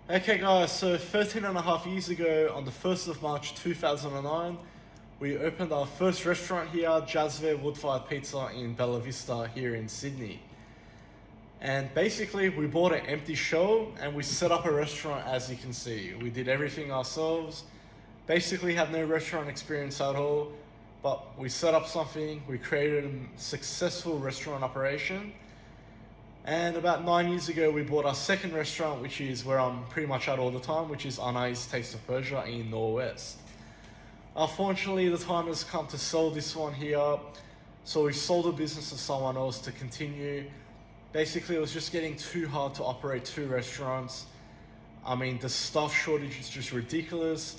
Okay guys, so 13 and a half years ago, on the 1st of March 2009, we opened our first restaurant here, JAZZVEH Wood-Fired Pizza in Bella Vista here in Sydney. And basically we bought an empty shell and we set up a restaurant. As you can see, we did everything ourselves. Basically had no restaurant experience at all, but we set up something, we created a successful restaurant operation. And about 9 years ago, we bought our second restaurant, which is where I'm pretty much at all the time, which is ANAIS Taste of Persia in Norwest. Unfortunately, the time has come to sell this one here, so we sold the business to someone else to continue. Basically, it was just getting too hard to operate two restaurants. I mean, the staff shortage is just ridiculous.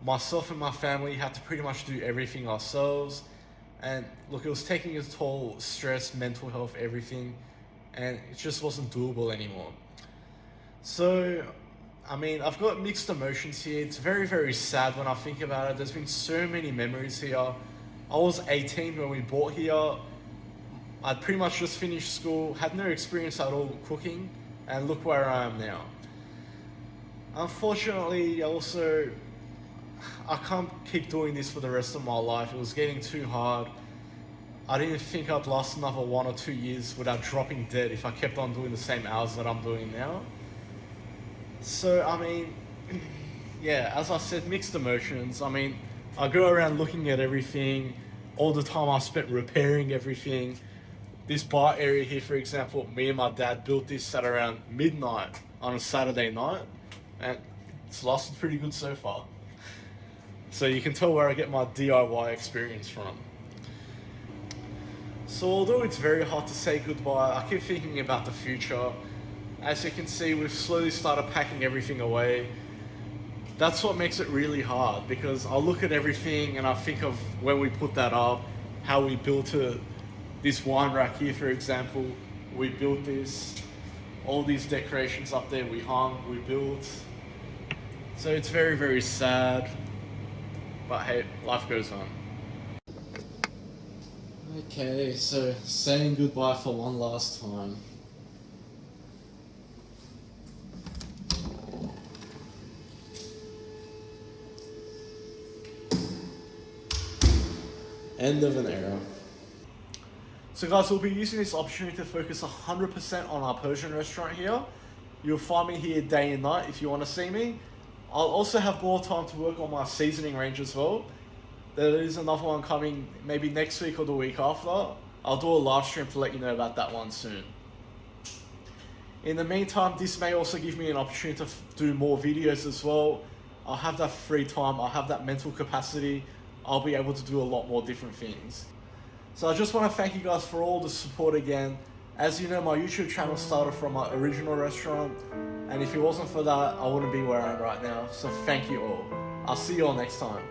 Myself and my family had to pretty much do everything ourselves. And look, it was taking a toll, stress, mental health, everything. And it just wasn't doable anymore. So, I mean, I've got mixed emotions here. It's very, very sad when I think about it. There's been so many memories here. I was 18 when we bought here. I'd pretty much just finished school, had no experience at all cooking, and look where I am now. Unfortunately, I can't keep doing this for the rest of my life. It was getting too hard. I didn't think I'd last another 1 or 2 years without dropping dead if I kept on doing the same hours that I'm doing now. So, I mean, yeah, as I said, mixed emotions. I mean, I go around looking at everything, all the time I spent repairing everything. This bar area here, for example, me and my dad built this at around midnight on a Saturday night, and it's lasted pretty good so far. So you can tell where I get my DIY experience from. So although it's very hard to say goodbye, I keep thinking about the future. As you can see, we've slowly started packing everything away. That's what makes it really hard, because I look at everything and I think of when we put that up, how we built it. This wine rack here, for example, we built this. All these decorations up there we hung, we built. So it's very, very sad. But hey, life goes on. Okay, so saying goodbye for one last time. End of an era. So guys, we'll be using this opportunity to focus 100% on our Persian restaurant here. You'll find me here day and night if you want to see me. I'll also have more time to work on my seasoning range as well. There is another one coming maybe next week or the week after. I'll do a live stream to let you know about that one soon. In the meantime, this may also give me an opportunity to do more videos as well. I'll have that free time, I'll have that mental capacity. I'll be able to do a lot more different things. So I just want to thank you guys for all the support again. As you know, my YouTube channel started from my original restaurant, and if it wasn't for that, I wouldn't be where I am right now. So thank you all. I'll see you all next time.